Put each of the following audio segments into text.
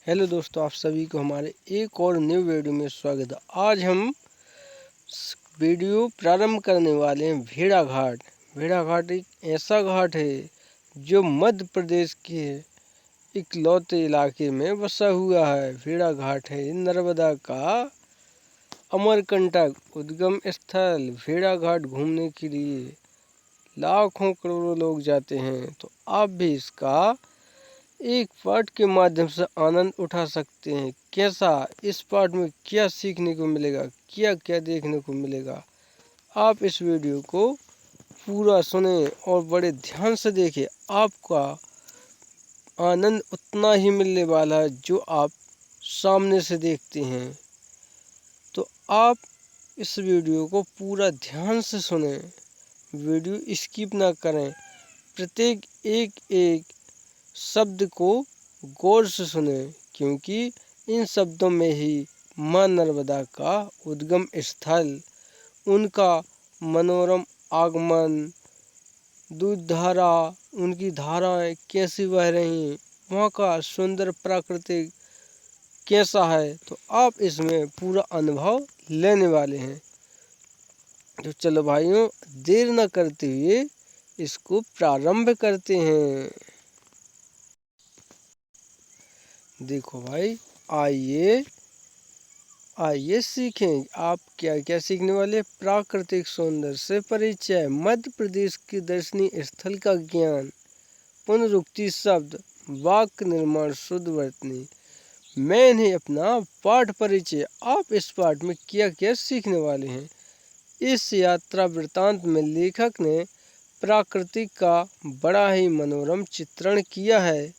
Hello दोस्तों, आप सभी को हमारे एक और न्यू वीडियो में स्वागत है। आज हम वीडियो प्रारंभ करने वाले हैं भेड़ा घाट। भेड़ा घाट एक ऐसा घाट है जो मध्य प्रदेश के इकलौते इलाके में बसा हुआ है। भेड़ा घाट है नर्मदा का अमरकंटक उद्गम स्थल। भेड़ा घाट घूमने के लिए लाखों करोड़ों लोग जाते हैं, तो आप भी इसका एक पाठ के माध्यम से आनंद उठा सकते हैं। कैसा, इस पाठ में क्या सीखने को मिलेगा, क्या क्या देखने को मिलेगा, आप इस वीडियो को पूरा सुने और बड़े ध्यान से देखें। आपका आनंद उतना ही मिलने वाला है जो आप सामने से देखते हैं। तो आप इस वीडियो को पूरा ध्यान से सुने, वीडियो स्किप ना करें, प्रत्येक एक एक शब्द को गौर से सुने, क्योंकि इन शब्दों में ही मां नर्मदा का उद्गम स्थल, उनका मनोरम आगमन, दूध धारा, उनकी धाराएं कैसी बह रही हैं, वहाँ का सुंदर प्राकृतिक कैसा है, तो आप इसमें पूरा अनुभव लेने वाले हैं। तो चलो भाइयों, देर न करते हुए इसको प्रारंभ करते हैं। देखो भाई, आइए सीखें। आप क्या क्या सीखने वाले? प्राकृतिक सौंदर्य से परिचय, मध्य प्रदेश के दर्शनीय स्थल का ज्ञान, पुनरुक्ति शब्द, वाक्य निर्माण शुद्ध वर्तनी। मैंने अपना पाठ परिचय। आप इस पाठ में क्या क्या सीखने वाले हैं? इस यात्रा वृतांत में लेखक ने प्रकृति का बड़ा ही मनोरम चित्रण किया है।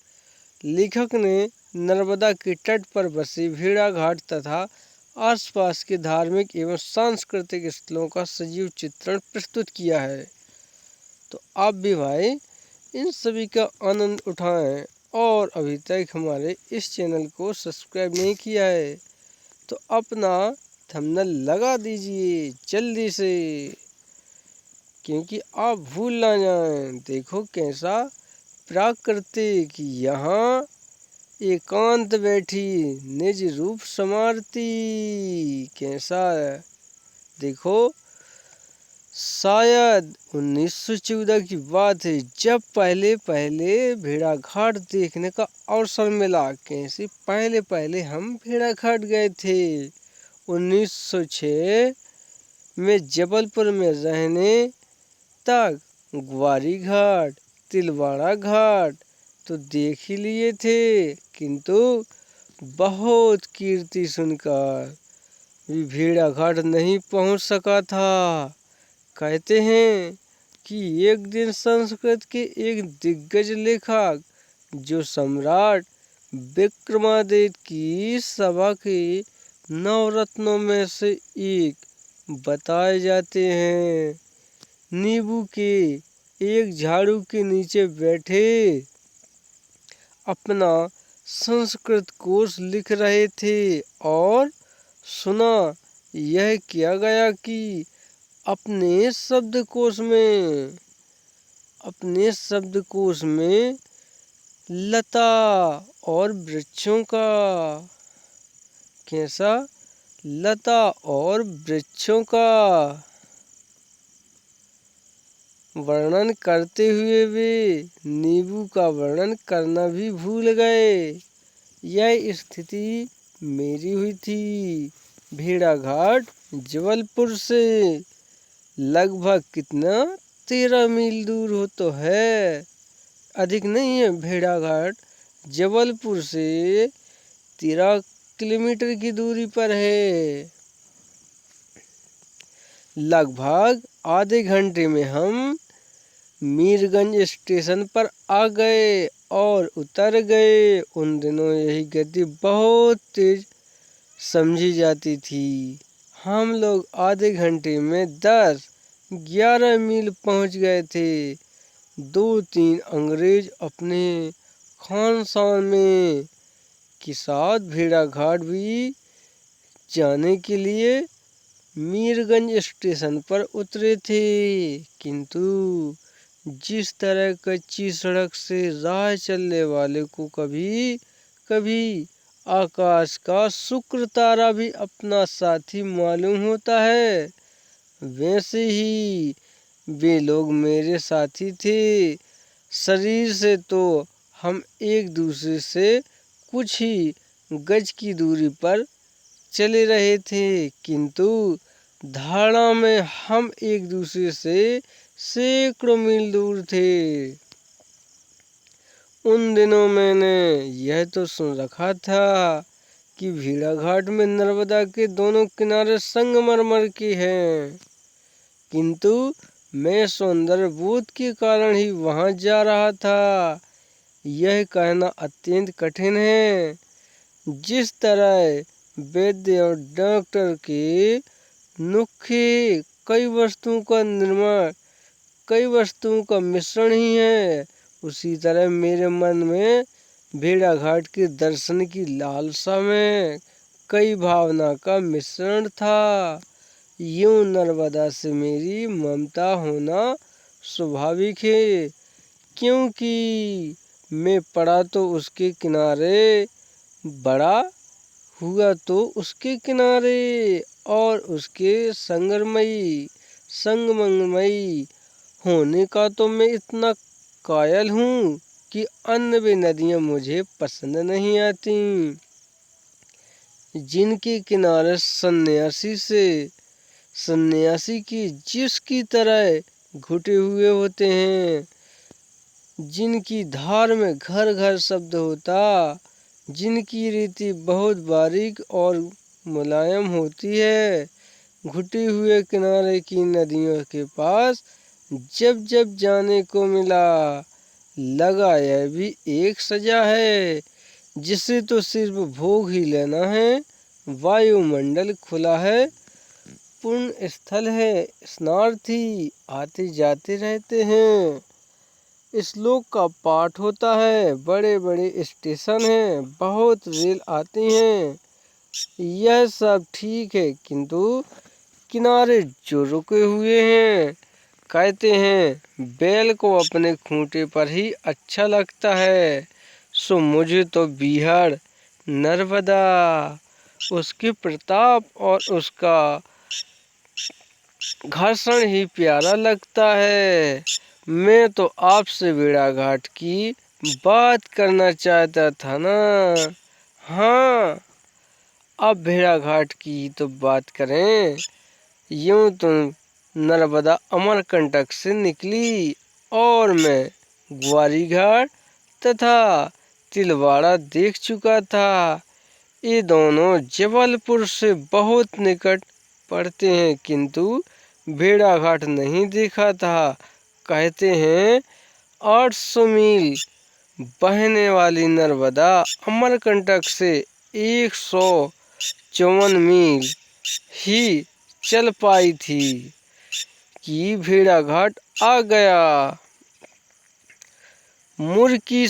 लेखक ने नर्मदा के तट पर बसे भेड़ा घाट तथा आसपास के धार्मिक एवं सांस्कृतिक स्थलों का सजीव चित्रण प्रस्तुत किया है। तो आप भी भाई इन सभी का आनंद उठाएं, और अभी तक हमारे इस चैनल को सब्सक्राइब नहीं किया है तो अपना थंबनेल लगा दीजिए जल्दी से, क्योंकि आप भूल ना जाएं। देखो कैसा प्राकृतिक, यहाँ एकांत बैठी निज रूप समारती, कैसा है। देखो, शायद 1914 की बात है जब पहले भेड़ा घाट देखने का अवसर मिला। कैसे पहले हम भेड़ा घाट गए थे 1906 में, जबलपुर में रहने तक ग्वारी घाट, तिलवाड़ा घाट तो देख ही लिए थे, किंतु बहुत कीर्ति सुनकर भी भेड़ा घाट नहीं पहुंच सका था। कहते हैं कि एक दिन संस्कृत के एक दिग्गज लेखक, जो सम्राट विक्रमादित्य की सभा के नवरत्नों में से एक बताए जाते हैं, नींबू के एक झाड़ू के नीचे बैठे अपना संस्कृत कोश लिख रहे थे, और सुना यह किया गया कि अपने शब्दकोश में लता और वृक्षों का, कैसा, लता और वृक्षों का वर्णन करते हुए वे नींबू का वर्णन करना भी भूल गए। यह स्थिति मेरी हुई थी। भेड़ा घाट जबलपुर से लगभग कितना 13 मील दूर हो तो है, अधिक नहीं है। भेड़ा घाट जबलपुर से 13 किलोमीटर की दूरी पर है। लगभग आधे घंटे में हम मीरगंज स्टेशन पर आ गए और उतर गए। उन दिनों यही गति बहुत तेज समझी जाती थी। हम लोग आधे घंटे में 10-11 मील पहुंच गए थे। 2-3 अंग्रेज अपने खानसान में के साथ भेड़ा घाट भी जाने के लिए मीरगंज स्टेशन पर उतरे थे, किंतु जिस तरह कच्ची सड़क से राह चलने वाले को कभी कभी आकाश का शुक्र तारा भी अपना साथी मालूम होता है, वैसे ही वे लोग मेरे साथी थे। शरीर से तो हम एक दूसरे से कुछ ही गज की दूरी पर चले रहे थे, किंतु धारणा में हम एक दूसरे से सैकड़ों मील दूर थे। उन दिनों मैंने यह तो सुन रखा था कि भेड़ाघाट में नर्मदा के दोनों किनारे संगमरमर के हैं, किंतु मैं सौंदर्य बोध के कारण ही वहां जा रहा था। यह कहना अत्यंत कठिन है। जिस तरह वैद्य और डॉक्टर के नुस्खे कई वस्तुओं का निर्माण, कई वस्तुओं का मिश्रण ही है, उसी तरह मेरे मन में भेड़ाघाट के दर्शन की लालसा में कई भावना का मिश्रण था। यूं नर्मदा से मेरी ममता होना स्वाभाविक है, क्योंकि मैं पड़ा तो उसके किनारे, बड़ा हुआ तो उसके किनारे, और उसके संगममयी होने का तो मैं इतना कायल हूँ कि अन्य वे नदियाँ मुझे पसंद नहीं आती जिनके किनारे सन्यासी की जिसकी तरह घुटे हुए होते हैं, जिनकी धार में घर घर शब्द होता, जिनकी रीति बहुत बारीक और मुलायम होती है। घुटे हुए किनारे की नदियों के पास जब जब जाने को मिला, लगा यह भी एक सजा है, जिसे तो सिर्फ भोग ही लेना है। वायुमंडल खुला है, पुण्य स्थल है, स्नार्थी आते जाते रहते हैं, श्लोक का पाठ होता है, बड़े बड़े स्टेशन हैं, बहुत रेल आती हैं। यह सब ठीक है, किंतु किनारे जो रुके हुए हैं, कहते हैं बैल को अपने खूंटे पर ही अच्छा लगता है, सो मुझे तो बीहड़ नर्मदा, उसके प्रताप और उसका घर्षण ही प्यारा लगता है। मैं तो आपसे भेड़ाघाट की बात करना चाहता था ना। हाँ, अब भेड़ाघाट की तो बात करें। यूं तो नर्मदा अमरकंटक से निकली और मैं ग्वारी घाट तथा तिलवाड़ा देख चुका था। ये दोनों जबलपुर से बहुत निकट पड़ते हैं, किंतु भेड़ाघाट नहीं देखा था। कहते हैं 800 मील बहने वाली नर्मदा अमरकंटक से 154 मील ही चल पाई थी कि भेड़ाघाट आ गया। मुर्की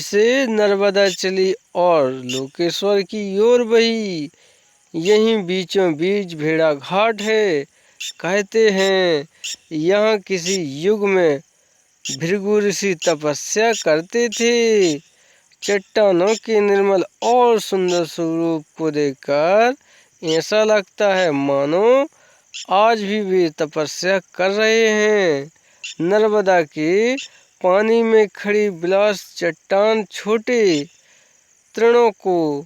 से नर्मदा चली और लोकेश्वर की ओर बही। यहीं बीचों बीच भेड़ाघाट है। कहते हैं यहाँ किसी युग में भृगु ऋषि तपस्या करते थे। चट्टानों के निर्मल और सुंदर स्वरूप को देखकर ऐसा लगता है मानो आज भी वे तपस्या कर रहे हैं। नर्मदा के पानी में खड़ी विलास चट्टान छोटे तृणों को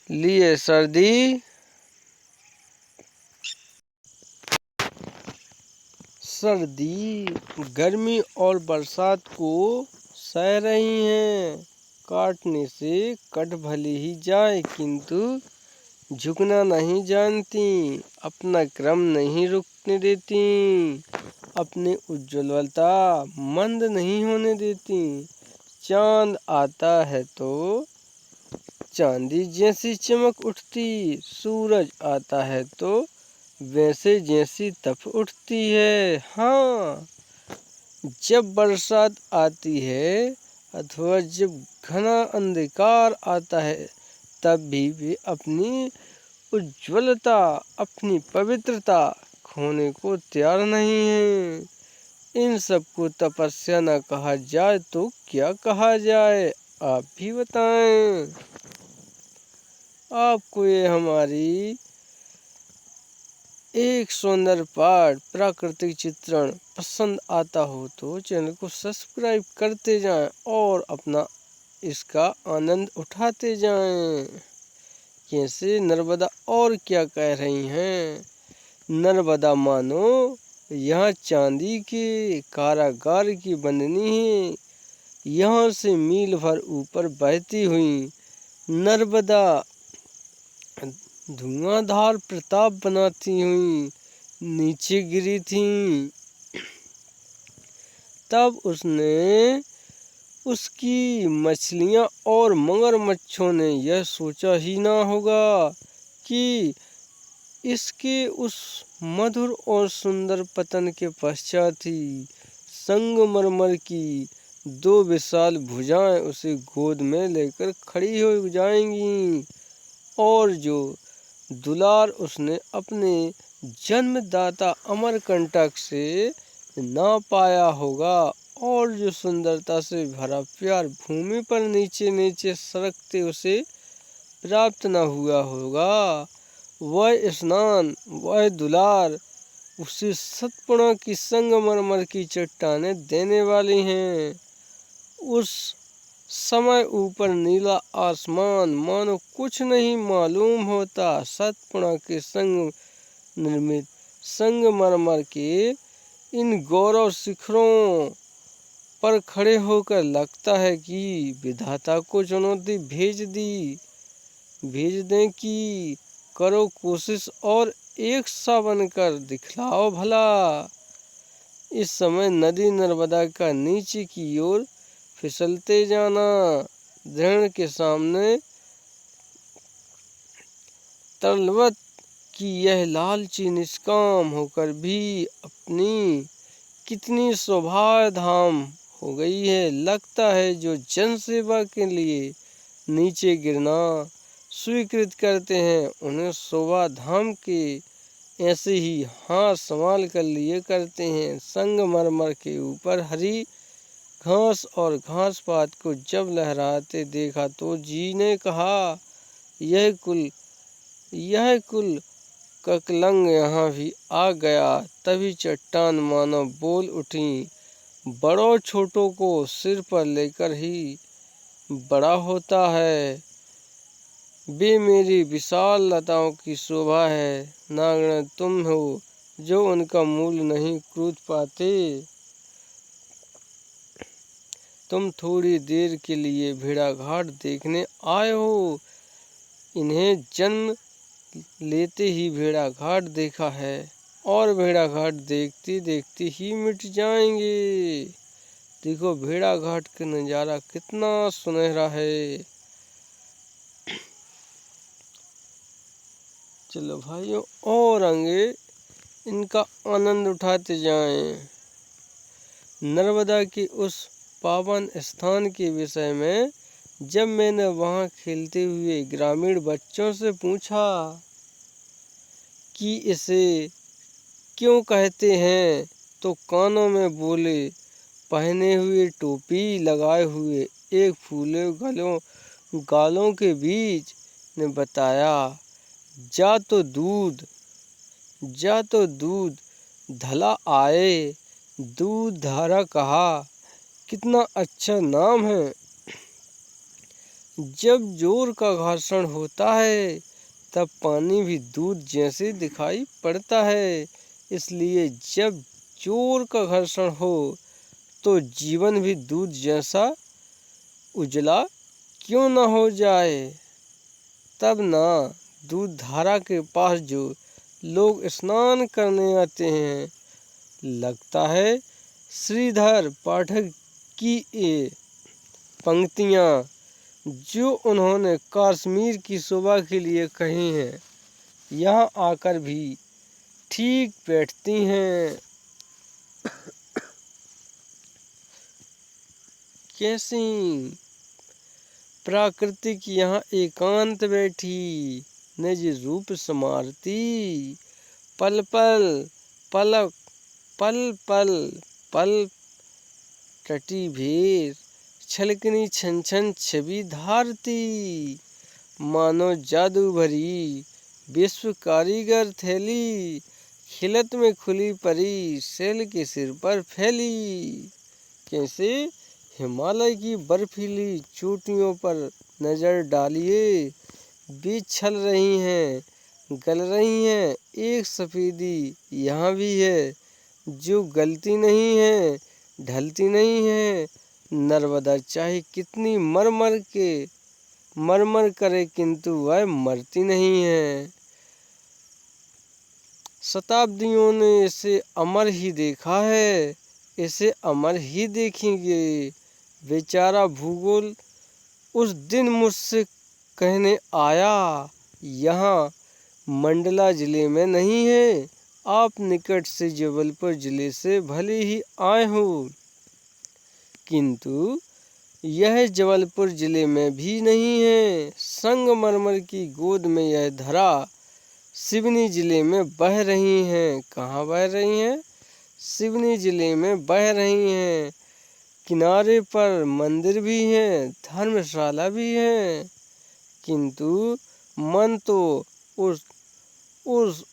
लिए सर्दी, गर्मी और बरसात को सह रही हैं। काटने से कट भले ही जाए, किंतु झुकना नहीं जानती, अपना क्रम नहीं रुकने देती, अपनी उज्ज्वलता मंद नहीं होने देती। चांद आता है तो चांदी जैसी चमक उठती, सूरज आता है तो वैसे जैसी तप उठती है। हाँ, जब बरसात आती है अथवा जब घना अंधकार आता है, तब भी वे अपनी उज्ज्वलता, अपनी पवित्रता खोने को तैयार नहीं है। इन सब को तपस्या न कहा जाए तो क्या कहा जाए। आप भी बताएं। आपको ये हमारी एक सुंदर पाठ प्राकृतिक चित्रण पसंद आता हो तो चैनल को सब्सक्राइब करते जाएं और अपना इसका आनंद उठाते जाएं। कैसे नर्मदा और क्या कह रही हैं? नर्मदा मानो यहाँ चांदी के कारागार की बंदनी है। यहाँ से मील भर ऊपर बहती हुई नर्मदा धुआंधार प्रताप बनाती हुई नीचे गिरी थी। तब उसने उसकी मछलियां और मगरमच्छों ने यह सोचा ही ना होगा कि इसके उस मधुर और सुंदर पतन के पश्चात ही संगमरमर की दो विशाल भुजाएं उसे गोद में लेकर खड़ी हो जाएंगी और जो दुलार उसने अपने जन्मदाता अमरकंटक से ना पाया होगा और जो सुंदरता से भरा प्यार भूमि पर नीचे नीचे सरकते उसे प्राप्त न हुआ होगा, वह स्नान वह दुलार उसे सतपुड़ा की संगमरमर की चट्टानें देने वाली हैं। उस समय ऊपर नीला आसमान मानो कुछ नहीं मालूम होता। सतपुड़ा के संग निर्मित संगमरमर के इन गौरव शिखरों पर खड़े होकर लगता है कि विधाता को चुनौती भेज दें कि करो कोशिश और एक सा बनकर दिखलाओ भला। इस समय नदी नर्मदा का नीचे की ओर फिसलते जाना दृढ़ के सामने तरलवत कि यह लालची निष्काम होकर भी अपनी कितनी शोभा धाम हो गई है। लगता है जो जनसेवा के लिए नीचे गिरना स्वीकृत करते हैं उन्हें शोभा धाम के ऐसे ही हाथ संभाल कर लिए करते हैं। संगमरमर के ऊपर हरी घास और घास पात को जब लहराते देखा तो जी ने कहा यह कुल ककलंग यहाँ भी आ गया। तभी चट्टान मानो बोल उठी, बड़ों छोटों को सिर पर लेकर ही बड़ा होता है। वे मेरी विशाल लताओं की शोभा है। नागण तुम हो जो उनका मूल नहीं क्रूद पाते। तुम थोड़ी देर के लिए भेड़ाघाट देखने आए हो। इन्हें जन्म लेते ही भेड़ाघाट देखा है और भेड़ाघाट देखते देखते ही मिट जाएंगे। देखो भेड़ाघाट का नज़ारा कितना सुनहरा है। चलो भाइयों और आगे इनका आनंद उठाते जाएं। नर्मदा के उस पावन स्थान के विषय में जब मैंने वहाँ खेलते हुए ग्रामीण बच्चों से पूछा कि इसे क्यों कहते हैं तो कानों में बोले पहने हुए टोपी लगाए हुए एक फूले गालों के बीच ने बताया, जा तो दूध धला आए। दूध धारा कहा, कितना अच्छा नाम है। जब जोर का घर्षण होता है तब पानी भी दूध जैसे दिखाई पड़ता है। इसलिए जब जोर का घर्षण हो तो जीवन भी दूध जैसा उजला क्यों न हो जाए। तब ना दूध धारा के पास जो लोग स्नान करने आते हैं, लगता है श्रीधर पाठक की ये पंक्तियाँ जो उन्होंने कश्मीर की शोभा के लिए कही हैं, यहाँ आकर भी ठीक बैठती हैं। कैसी प्राकृतिक यहाँ एकांत बैठी निज रूप समारती। पल पल टटी भेर छलकनी छन छन छवि धारती, मानो जादू भरी विश्व कारीगर थैली, खिलत में खुली परी शैल के सिर पर फैली। कैसे? हिमालय की बर्फीली चोटियों पर नजर डालिए, बीच छल रही हैं, गल रही हैं, एक सफेदी यहाँ भी है जो गलती नहीं है, ढलती नहीं है। नर्मदा चाहे कितनी मरमर करे किंतु वह मरती नहीं है। शताब्दियों ने इसे अमर ही देखा है, इसे अमर ही देखेंगे। बेचारा भूगोल उस दिन मुझसे कहने आया, यहाँ मंडला जिले में नहीं है, आप निकट से जबलपुर जिले से भले ही आए हो, किंतु यह जबलपुर जिले में भी नहीं है। संगमरमर की गोद में यह धरा सिवनी जिले में बह रही हैं। कहाँ बह रही हैं? सिवनी जिले में बह रही हैं। किनारे पर मंदिर भी हैं, धर्मशाला भी है, किंतु मन तो उस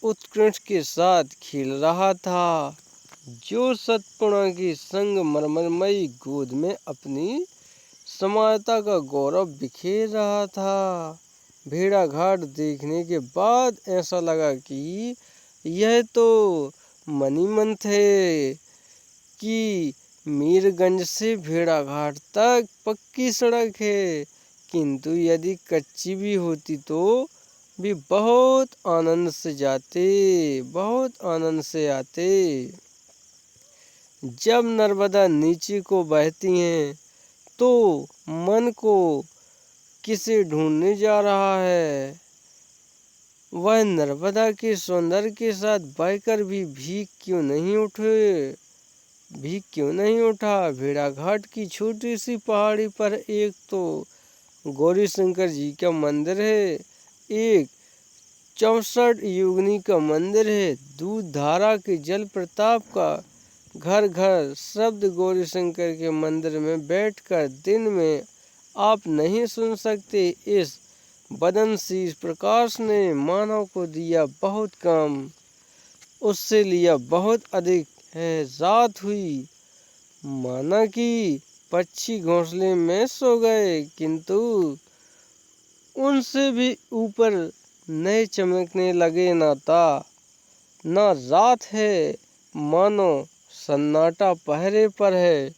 उत्कृष्ट के साथ खेल रहा था जो सतपुड़ा की संगमरमरमयी गोद में अपनी समानता का गौरव बिखेर रहा था। भेड़ाघाट देखने के बाद ऐसा लगा कि यह तो मनीमंथ है कि मीरगंज से भेड़ाघाट तक पक्की सड़क है, किंतु यदि कच्ची भी होती तो भी बहुत आनंद से जाते, बहुत आनंद से आते। जब नर्मदा नीचे को बहती हैं तो मन को किसे ढूंढने जा रहा है। वह नर्मदा के सौंदर्य के साथ बहकर भी भीग क्यों नहीं उठा। भेड़ाघाट की छोटी सी पहाड़ी पर एक तो गौरी शंकर जी का मंदिर है, एक 64 योगिनी का मंदिर है, दूध धारा के जल प्रताप का घर घर शब्द गौरी शंकर के मंदिर में बैठकर दिन में आप नहीं सुन सकते। इस बदनशील प्रकाश ने मानव को दिया बहुत कम, उससे लिया बहुत अधिक है। रात हुई, माना कि पक्षी घोंसले में सो गए, किंतु उनसे भी ऊपर नए चमकने लगे। ना रात है, मानो सन्नाटा पहरे पर है।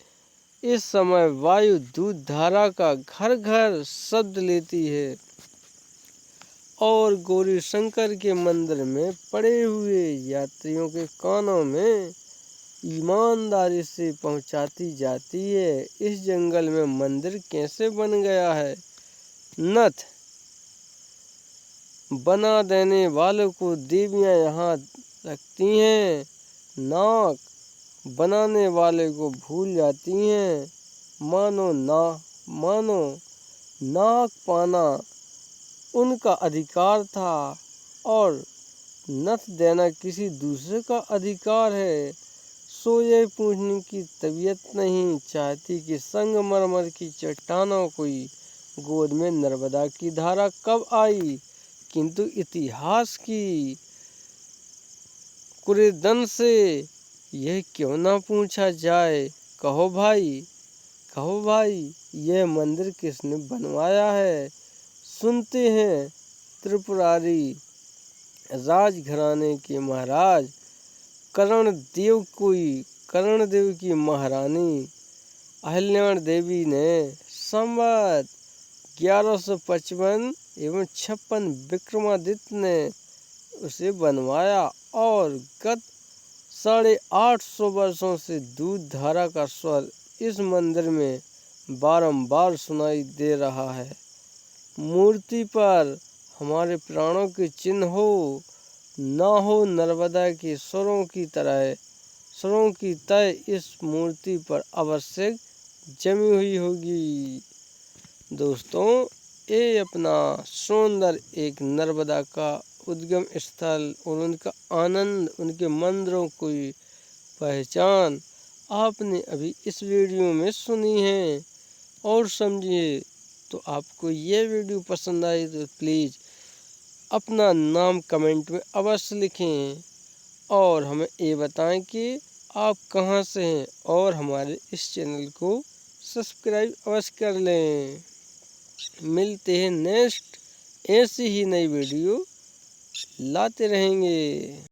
इस समय वायु दूध धारा का घर घर शब्द लेती है और गौरी शंकर के मंदिर में पड़े हुए यात्रियों के कानों में ईमानदारी से पहुंचाती जाती है। इस जंगल में मंदिर कैसे बन गया है? नथ बना देने वालों को देवियां यहाँ रखती हैं, नाक बनाने वाले को भूल जाती हैं। मानो नाक पाना उनका अधिकार था और नथ देना किसी दूसरे का अधिकार है। सो ये पूछने की तबीयत नहीं चाहती कि संगमरमर की चट्टानों कोई गोद में नर्मदा की धारा कब आई, किंतु इतिहास की कुरेदन से यह क्यों ना पूछा जाए। कहो भाई, यह मंदिर किसने बनवाया है? सुनते हैं त्रिपुरारी राजघराने के महाराज करणदेव की महारानी अहिल्याण देवी ने संवत 1155 एवं 56 विक्रमादित्य ने उसे बनवाया और गत 850 वर्षों से दूध धारा का स्वर इस मंदिर में बारंबार सुनाई दे रहा है। मूर्ति पर हमारे प्राणों के चिन्ह हो ना हो, नर्मदा के स्वरों की तय इस मूर्ति पर आवश्यक जमी हुई होगी। दोस्तों, ये अपना सौंदर्य एक नर्मदा का उद्गम स्थल और उनका आनंद, उनके मंदिरों की पहचान आपने अभी इस वीडियो में सुनी है। और समझिए। तो आपको ये वीडियो पसंद आई तो प्लीज़ अपना नाम कमेंट में अवश्य लिखें और हमें ये बताएं कि आप कहाँ से हैं और हमारे इस चैनल को सब्सक्राइब अवश्य कर लें। मिलते हैं नेक्स्ट ऐसी ही नई वीडियो लाते रहेंगे।